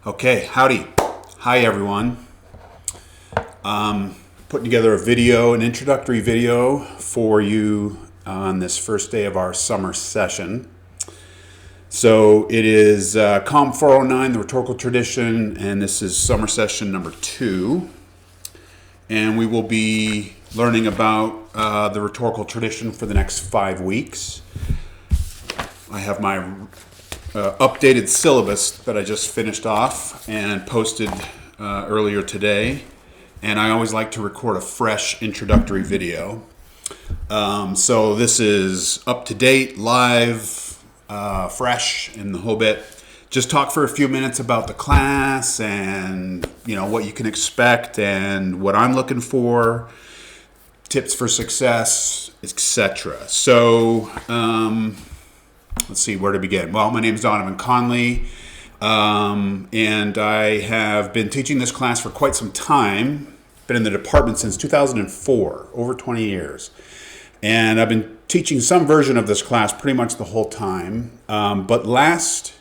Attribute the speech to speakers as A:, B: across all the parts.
A: Okay, howdy. Hi, everyone. Putting together a video, an introductory video for you on this first day of our summer session. So it is COM 409, the Rhetorical Tradition, and this is summer session number 2. And we will be learning about the rhetorical tradition for the next 5 weeks. I have my updated syllabus that I just finished off and posted earlier today. And I always like to record a fresh introductory video. So this is up to date, live, fresh, and the whole bit. Just talk for a few minutes about the class and what you can expect and what I'm looking for, tips for success, etc. So let's see where to begin. Well, my name is Donovan Conley, and I have been teaching this class for quite some time. Been in the department since 2004, over 20 years. And I've been teaching some version of this class pretty much the whole time. But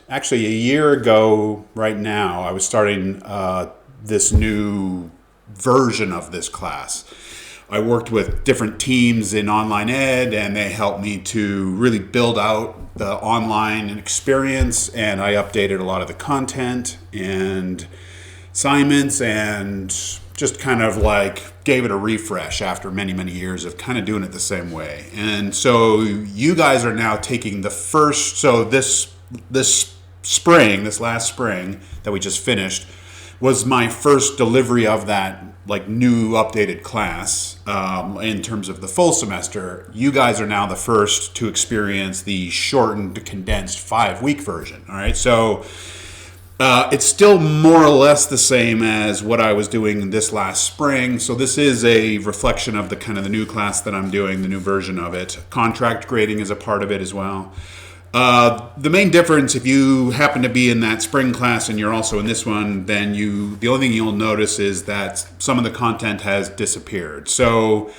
A: actually a year ago right now, I was starting this new version of this class. I worked with different teams in online ed, and they helped me to really build out the online experience, and I updated a lot of the content and assignments and just kind of like gave it a refresh after many, many years of kind of doing it the same way. And so you guys are now taking the first, so this last spring that we just finished was my first delivery of that like new updated class in terms of the full semester. You guys are now the first to experience the shortened, condensed 5-week version. All right, so it's still more or less the same as what I was doing this last spring. So this is a reflection of the kind of the new class that I'm doing, the new version of it. Contract grading is a part of it as well. The main difference, if you happen to be in that spring class and you're also in this one, then the only thing you'll notice is that some of the content has disappeared. So,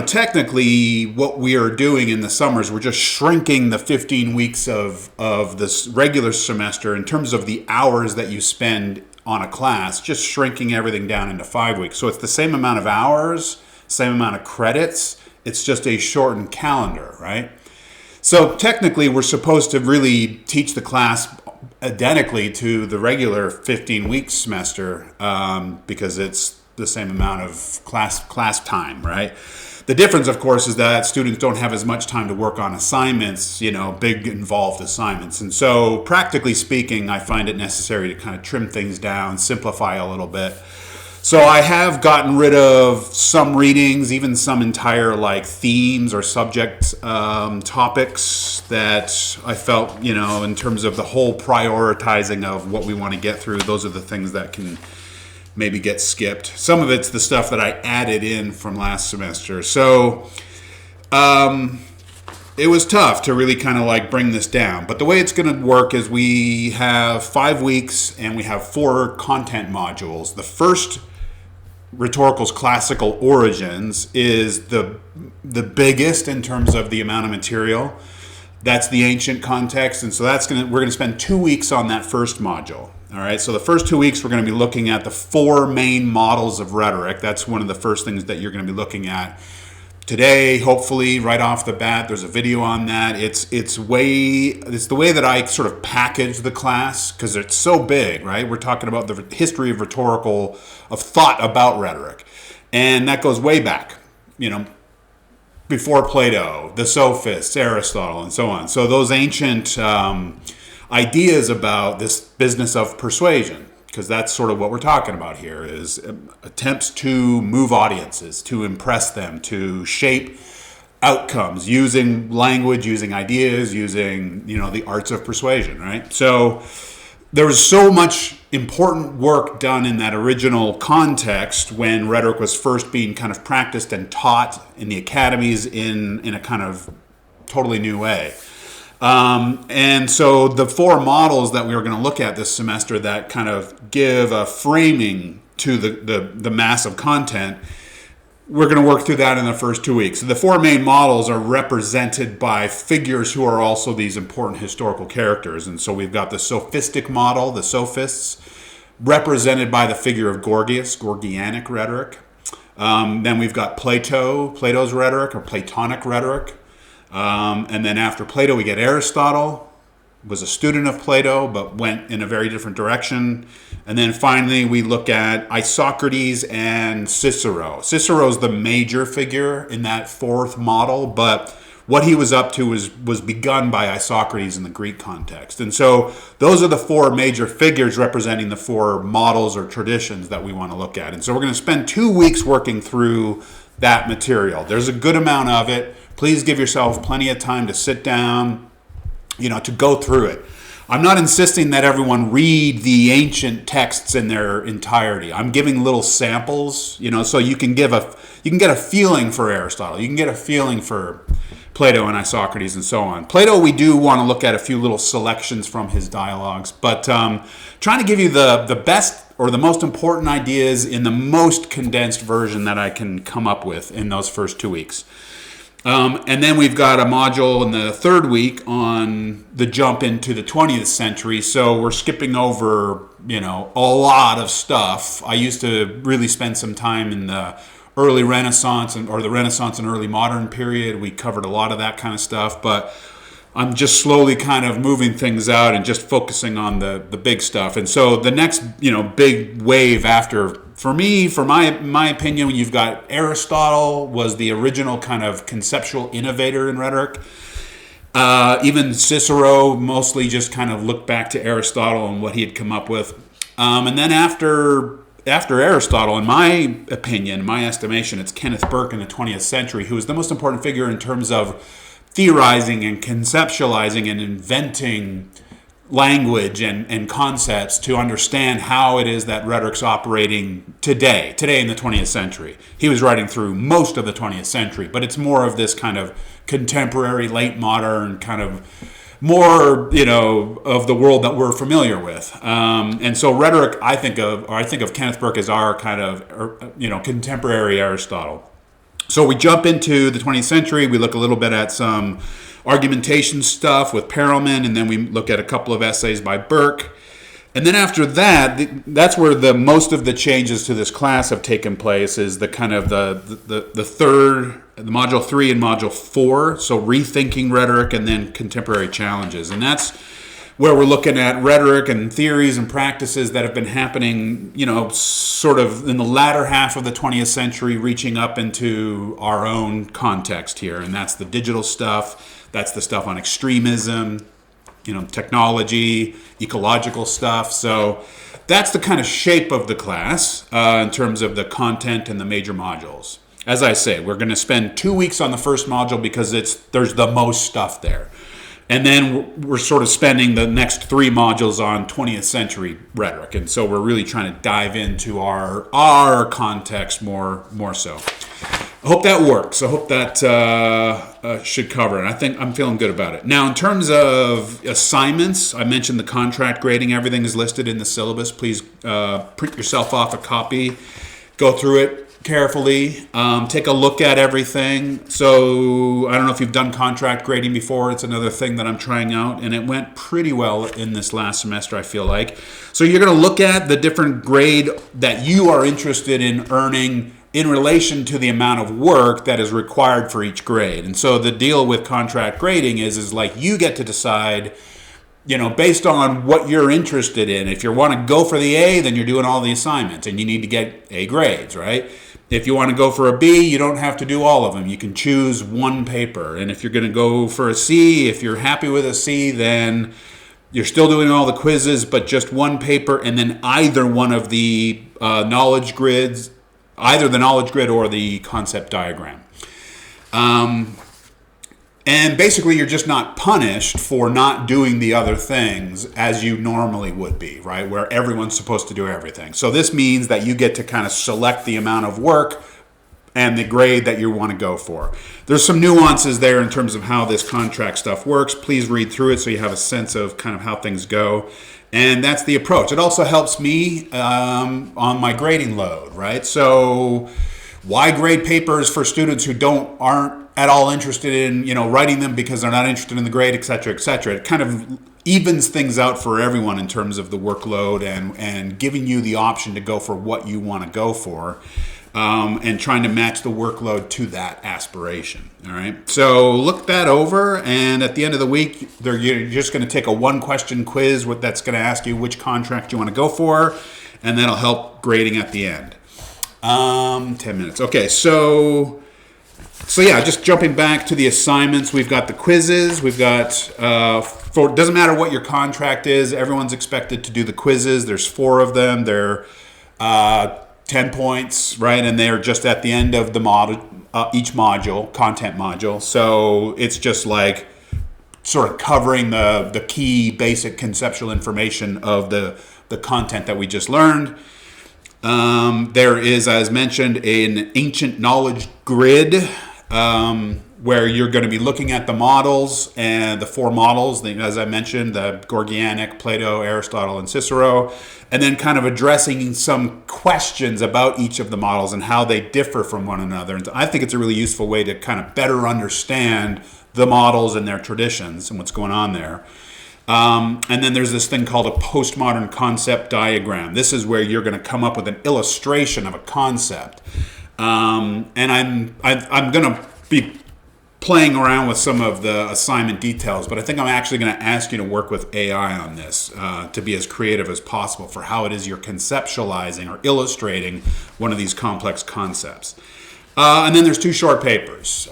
A: technically what we are doing in the summers, we're just shrinking the 15 weeks of this regular semester in terms of the hours that you spend on a class, just shrinking everything down into 5 weeks. So it's the same amount of hours, same amount of credits. It's just a shortened calendar, right? So technically, we're supposed to really teach the class identically to the regular 15-week semester because it's the same amount of class time, right? The difference, of course, is that students don't have as much time to work on assignments, big involved assignments. And so practically speaking, I find it necessary to kind of trim things down, simplify a little bit. So I have gotten rid of some readings, even some entire like themes or subject topics that I felt, in terms of the whole prioritizing of what we want to get through, those are the things that can maybe get skipped. Some of it's the stuff that I added in from last semester. So it was tough to really kind of like bring this down. But the way it's going to work is we have 5 weeks and we have 4 content modules. The first, Rhetorical's Classical Origins, is the biggest in terms of the amount of material. That's the ancient context, and so we're going to spend 2 weeks on that first module. All right, so the first 2 weeks we're going to be looking at the 4 main models of rhetoric. That's one of the first things that you're going to be looking at today. Hopefully, right off the bat, there's a video on that. It's the way that I sort of package the class because it's so big, right? We're talking about the history of thought about rhetoric, and that goes way back, before Plato, the sophists, Aristotle, and so on. So those ancient ideas about this business of persuasion, because that's sort of what we're talking about here, is attempts to move audiences, to impress them, to shape outcomes using language, using ideas, using the arts of persuasion, right? So there was so much important work done in that original context when rhetoric was first being kind of practiced and taught in the academies in a kind of totally new way. And so the 4 models that we were going to look at this semester that kind of give a framing to the mass of content, we're going to work through that in the first 2 weeks. So the 4 main models are represented by figures who are also these important historical characters. And so we've got the sophistic model, the sophists. represented by the figure of Gorgias, Gorgianic rhetoric. Then we've got Plato's rhetoric, or Platonic rhetoric. And then after Plato, we get Aristotle, was a student of Plato, but went in a very different direction. And then finally, we look at Isocrates and Cicero. Cicero's the major figure in that fourth model, but what he was up to was begun by Isocrates in the Greek context. And so those are the four major figures representing the four models or traditions that we want to look at. And so we're going to spend 2 weeks working through that material. There's a good amount of it. Please give yourself plenty of time to sit down, to go through it. I'm not insisting that everyone read the ancient texts in their entirety. I'm giving little samples, so you can get a feeling for Aristotle. You can get a feeling for Plato and Isocrates and so on. Plato, we do want to look at a few little selections from his dialogues, but trying to give you the best or the most important ideas in the most condensed version that I can come up with in those first 2 weeks. And then we've got a module in the third week on the jump into the 20th century. So we're skipping over, a lot of stuff. I used to really spend some time in the early Renaissance or the Renaissance and early modern period. We covered a lot of that kind of stuff, but I'm just slowly kind of moving things out and just focusing on the big stuff. And so the next, big wave after, for my opinion, you've got Aristotle was the original kind of conceptual innovator in rhetoric. Even Cicero mostly just kind of looked back to Aristotle and what he had come up with. And then after Aristotle, in my opinion, my estimation, it's Kenneth Burke in the 20th century, who was the most important figure in terms of theorizing and conceptualizing and inventing language and concepts to understand how it is that rhetoric's operating today in the 20th century. He was writing through most of the 20th century, but it's more of this kind of contemporary, late modern kind of more, of the world that we're familiar with. And so rhetoric, I think of Kenneth Burke as our kind of, contemporary Aristotle. So we jump into the 20th century. We look a little bit at some argumentation stuff with Perelman, and then we look at a couple of essays by Burke. And then after that, that's where the most of the changes to this class have taken place, is the kind of the third, the module 3 and module 4, so rethinking rhetoric and then contemporary challenges. And that's where we're looking at rhetoric and theories and practices that have been happening, sort of in the latter half of the 20th century, reaching up into our own context here. And that's the digital stuff. That's the stuff on extremism, technology, ecological stuff. So that's the kind of shape of the class in terms of the content and the major modules. As I say, we're going to spend 2 weeks on the first module because there's the most stuff there. And then we're sort of spending the next 3 modules on 20th century rhetoric. And so we're really trying to dive into our context more so. I hope that works. I hope that should cover it. I think I'm feeling good about it. Now, in terms of assignments, I mentioned the contract grading. Everything is listed in the syllabus. Please print yourself off a copy. Go through it carefully. Take a look at everything. So I don't know if you've done contract grading before. It's another thing that I'm trying out, and it went pretty well in this last semester, I feel like. So you're going to look at the different grade that you are interested in earning in relation to the amount of work that is required for each grade. And so the deal with contract grading is like you get to decide, based on what you're interested in. If you want to go for the A, then you're doing all the assignments and you need to get A grades, right? If you want to go for a B, you don't have to do all of them. You can choose one paper. And if you're going to go for a C, if you're happy with a C, then you're still doing all the quizzes, but just one paper, and then either one of the knowledge grids, either the knowledge grid or the concept diagram. And basically, you're just not punished for not doing the other things as you normally would be, right? Where everyone's supposed to do everything. So this means that you get to kind of select the amount of work and the grade that you want to go for. There's some nuances there in terms of how this contract stuff works. Please read through it so you have a sense of kind of how things go. And that's the approach. It also helps me on my grading load, right? So why grade papers for students who aren't at all interested in, writing them because they're not interested in the grade, et cetera, et cetera. It kind of evens things out for everyone in terms of the workload, and giving you the option to go for what you want to go for, and trying to match the workload to that aspiration. All right. So look that over, and at the end of the week, you're just going to take a 1-question quiz that's going to ask you which contract you want to go for, and that'll help grading at the end. 10 minutes. Okay. So yeah, just jumping back to the assignments, we've got the quizzes. We've got, doesn't matter what your contract is, everyone's expected to do the quizzes. There's 4 of them. They're 10 points, right? And they're just at the end of the each module, content module. So it's just like sort of covering the key basic conceptual information of the content that we just learned. There is, as mentioned, an ancient knowledge grid, where you're going to be looking at the models, and the 4 models, as I mentioned, the Gorgianic, Plato, Aristotle, and Cicero, and then kind of addressing some questions about each of the models and how they differ from one another. And I think it's a really useful way to kind of better understand the models and their traditions and what's going on there. And then there's this thing called a postmodern concept diagram. This is where you're going to come up with an illustration of a concept. And I'm going to be playing around with some of the assignment details, but I think I'm actually going to ask you to work with AI on this, to be as creative as possible for how it is you're conceptualizing or illustrating one of these complex concepts. And then there's 2 short papers,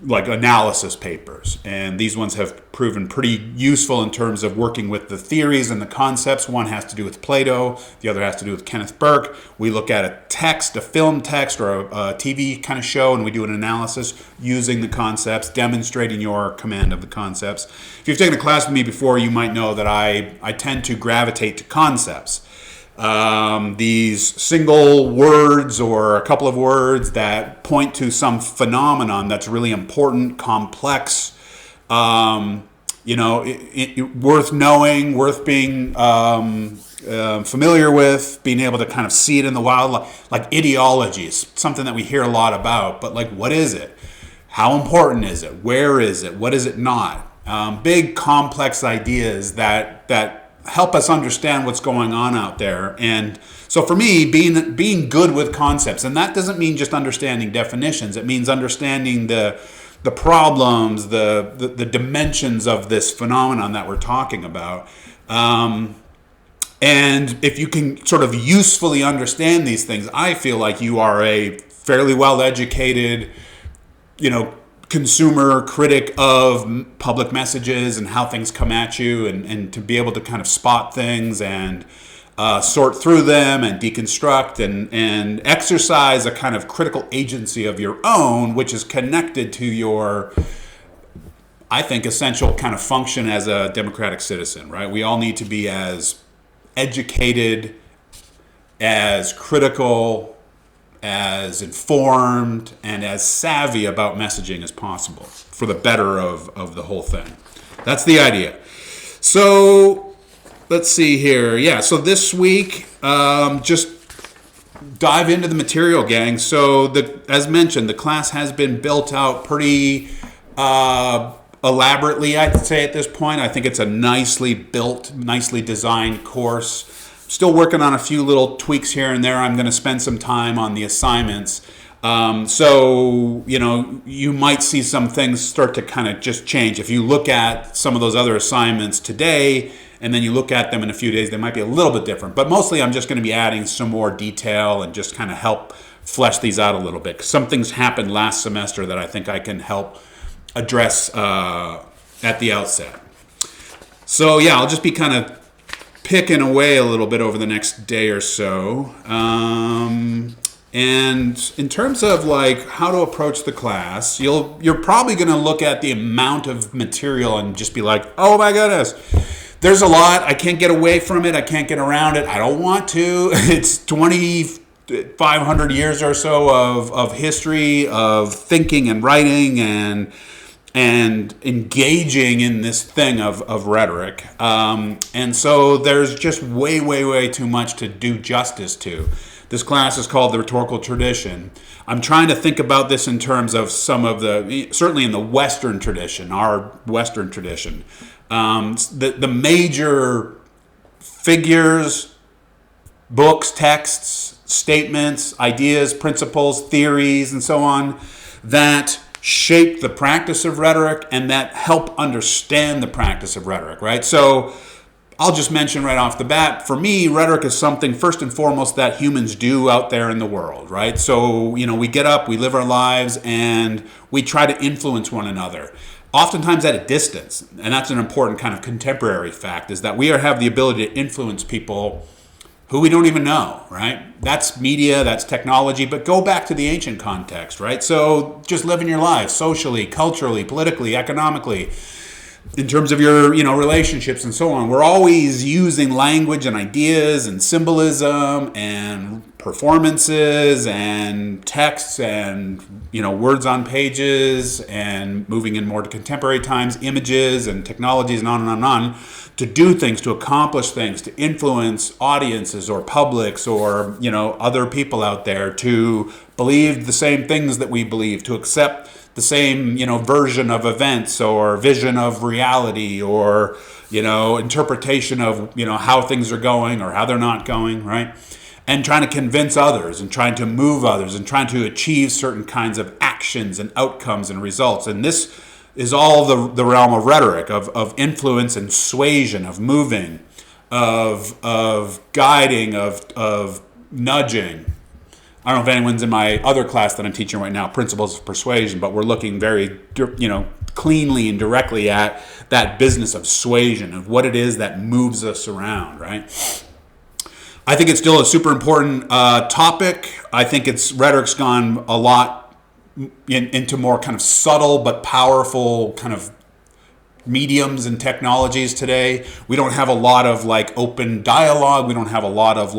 A: like analysis papers, and these ones have proven pretty useful in terms of working with the theories and the concepts. One has to do with Plato, the other has to do with Kenneth Burke. We look at a text, a film text, or a TV kind of show, and we do an analysis using the concepts, demonstrating your command of the concepts. If you've taken a class with me before, you might know that I tend to gravitate to concepts. These single words or a couple of words that point to some phenomenon that's really important, complex, worth knowing, worth being familiar with, being able to kind of see it in the wild, like ideology is something that we hear a lot about, but like, what is it? How important is it? Where is it? What is it not? Big complex ideas that help us understand what's going on out there. And so for me, being good with concepts, and that doesn't mean just understanding definitions. It means understanding the problems, the dimensions of this phenomenon that we're talking about. And if you can sort of usefully understand these things, I feel like you are a fairly well-educated, consumer critic of public messages and how things come at you, and to be able to kind of spot things and sort through them and deconstruct and exercise a kind of critical agency of your own, which is connected to your, I think, essential kind of function as a democratic citizen, right? We all need to be as educated, as critical, as informed, and as savvy about messaging as possible for the better of the whole thing. That's the idea. So let's see here. Yeah, so this week, just dive into the material, gang. So as mentioned, the class has been built out pretty elaborately, I'd say, at this point. I think it's a nicely built, nicely designed course. Still working on a few little tweaks here and there. I'm going to spend some time on the assignments. So, you might see some things start to kind of just change. If you look at some of those other assignments today, and then you look at them in a few days, they might be a little bit different. But mostly I'm just going to be adding some more detail and just kind of help flesh these out a little bit. Some things happened last semester that I think I can help address at the outset. So, yeah, I'll just be kind of picking away a little bit over the next day or so. And in terms of like how to approach the class, you're probably going to look at the amount of material and just be like, oh my goodness, there's a lot. I can't get away from it. I can't get around it. I don't want to. It's 2,500 years or so of history, of thinking and writing and engaging in this thing of rhetoric. And so there's just way, way, way too much to do justice to. This class is called the Rhetorical Tradition. I'm trying to think about this in terms of some of certainly in the Western tradition, our Western tradition. The major figures, books, texts, statements, ideas, principles, theories, and so on that shape the practice of rhetoric and that help understand the practice of rhetoric, right? So I'll just mention right off the bat, for me, rhetoric is something first and foremost that humans do out there in the world, right? So, we get up, we live our lives, and we try to influence one another, oftentimes at a distance. And that's an important kind of contemporary fact, is that we have the ability to influence people who we don't even know, right? That's media, that's technology, but go back to the ancient context, right? So just living your life socially, culturally, politically, economically, in terms of your, relationships and so on. We're always using language and ideas and symbolism and performances and texts and, words on pages, and moving in more to contemporary times, images and technologies, and on and on and on, to do things, to accomplish things, to influence audiences or publics or, other people out there to believe the same things that we believe, to accept the same, version of events or vision of reality or, interpretation of, how things are going or how they're not going, right? And trying to convince others and trying to move others and trying to achieve certain kinds of actions and outcomes and results. And this is all the realm of rhetoric, of influence and suasion, of moving, of guiding, of nudging. I don't know if anyone's in my other class that I'm teaching right now, Principles of Persuasion, but we're looking very, cleanly and directly at that business of suasion, of what it is that moves us around, right? I think it's still a super important topic. I think rhetoric's gone a lot into more kind of subtle but powerful kind of mediums and technologies today. We don't have a lot of open dialogue. We don't have a lot of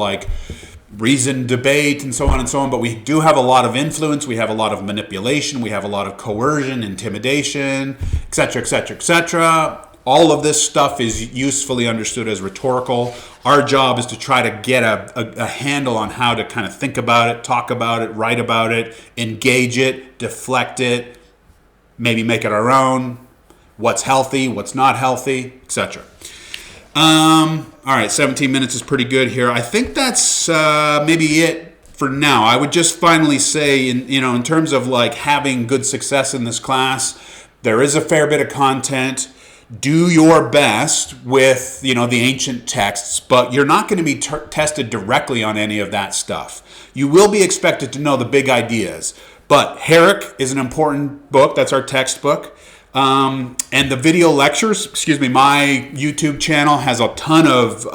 A: reasoned debate and so on, but we do have a lot of influence. We have a lot of manipulation. We have a lot of coercion, intimidation, etc., etc., etc. All of this stuff is usefully understood as rhetorical. Our job is to try to get a handle on how to kind of think about it, talk about it, write about it, engage it, deflect it, maybe make it our own, what's healthy, what's not healthy, etc. All right, 17 minutes is pretty good here. I think that's maybe it for now. I would just finally say, in terms of having good success in this class, there is a fair bit of content. Do your best with, the ancient texts, but you're not going to be tested directly on any of that stuff. You will be expected to know the big ideas, but Herrick is an important book. That's our textbook. And the video lectures, my YouTube channel has a ton of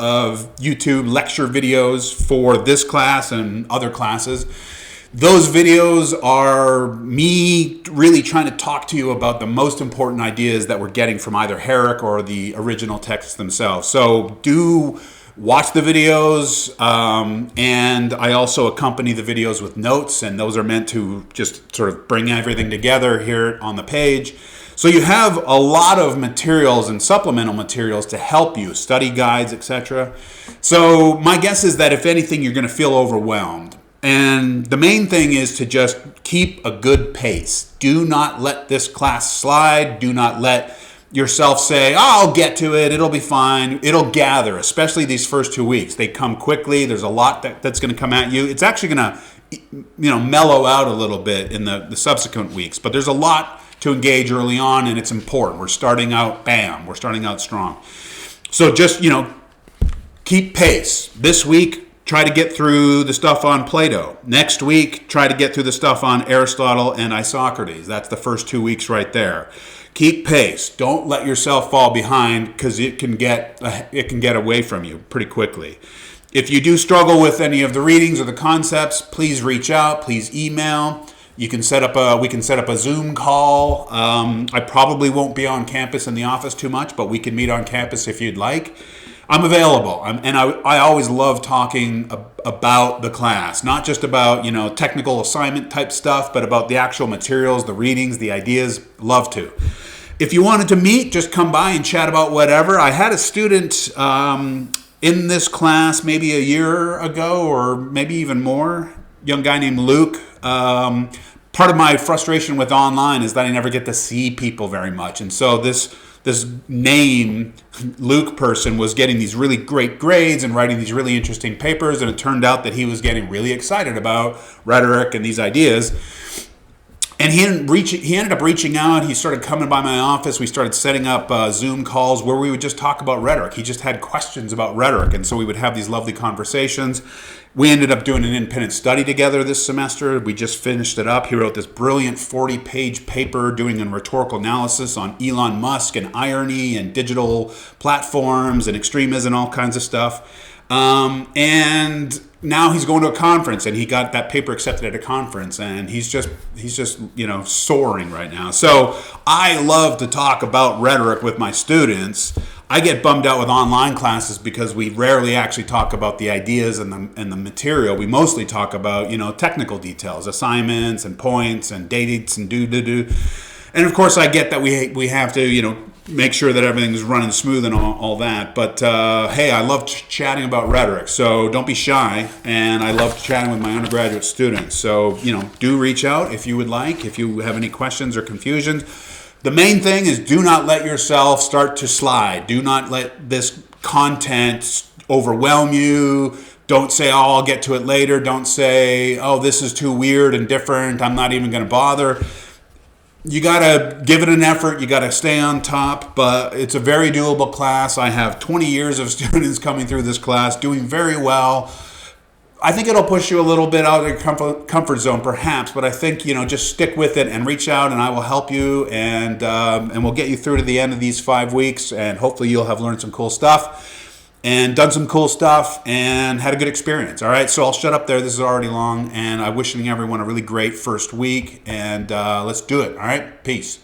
A: YouTube lecture videos for this class and other classes. Those videos are me really trying to talk to you about the most important ideas that we're getting from either Herrick or the original texts themselves. So do watch the videos, and I also accompany the videos with notes, and those are meant to just sort of bring everything together here on the page. So you have a lot of materials and supplemental materials to help you, study guides, etc. So my guess is that if anything, you're going to feel overwhelmed. And the main thing is to just keep a good pace. Do not let this class slide. Do not let yourself say, I'll get to it, it'll be fine. It'll gather, especially these first 2 weeks. They come quickly. There's a lot that's going to come at you. It's actually going to mellow out a little bit in the subsequent weeks. But there's a lot to engage early on, and it's important. We're starting out, bam, we're starting out strong. So just, keep pace. This week, try to get through the stuff on Plato. Next week, try to get through the stuff on Aristotle and Isocrates. That's the first 2 weeks right there. Keep pace. Don't let yourself fall behind, because it can get away from you pretty quickly. If you do struggle with any of the readings or the concepts, please reach out. Please email. We can set up a Zoom call. I probably won't be on campus in the office too much, but we can meet on campus if you'd like. I'm available, I always love talking about the class, not just about technical assignment type stuff, but about the actual materials, the readings, the ideas. Love to. If you wanted to meet, just come by and chat about whatever. I had a student in this class maybe a year ago, or maybe even more. Young guy named Luke. Part of my frustration with online is that I never get to see people very much, and so this this name Luke person was getting these really great grades and writing these really interesting papers, and it turned out that he was getting really excited about rhetoric and these ideas. And he ended up reaching out. He started coming by my office. We started setting up Zoom calls where we would just talk about rhetoric. He just had questions about rhetoric, and so we would have these lovely conversations. We ended up doing an independent study together this semester. We just finished it up. He wrote this brilliant 40-page paper doing a rhetorical analysis on Elon Musk and irony and digital platforms and extremism and all kinds of stuff. And now he's going to a conference, and he got that paper accepted at a conference, and he's just soaring right now. So I love to talk about rhetoric with my students. I get bummed out with online classes because we rarely actually talk about the ideas and the material. We mostly talk about technical details, assignments and points and dates and do. And of course, I get that we have to make sure that everything's running smooth and all that. But hey, I love chatting about rhetoric, so don't be shy. And I love chatting with my undergraduate students. So do reach out if you would like, if you have any questions or confusions. The main thing is, do not let yourself start to slide. Do not let this content overwhelm you. Don't say, oh, I'll get to it later. Don't say, oh, this is too weird and different, I'm not even going to bother. You got to give it an effort. You got to stay on top, but it's a very doable class. I have 20 years of students coming through this class doing very well. I think it'll push you a little bit out of your comfort zone, perhaps, but I think just stick with it and reach out, and I will help you, and we'll get you through to the end of these 5 weeks, and hopefully you'll have learned some cool stuff and done some cool stuff and had a good experience. All right, so I'll shut up there. This is already long, and I'm wishing everyone a really great first week, and let's do it. All right, peace.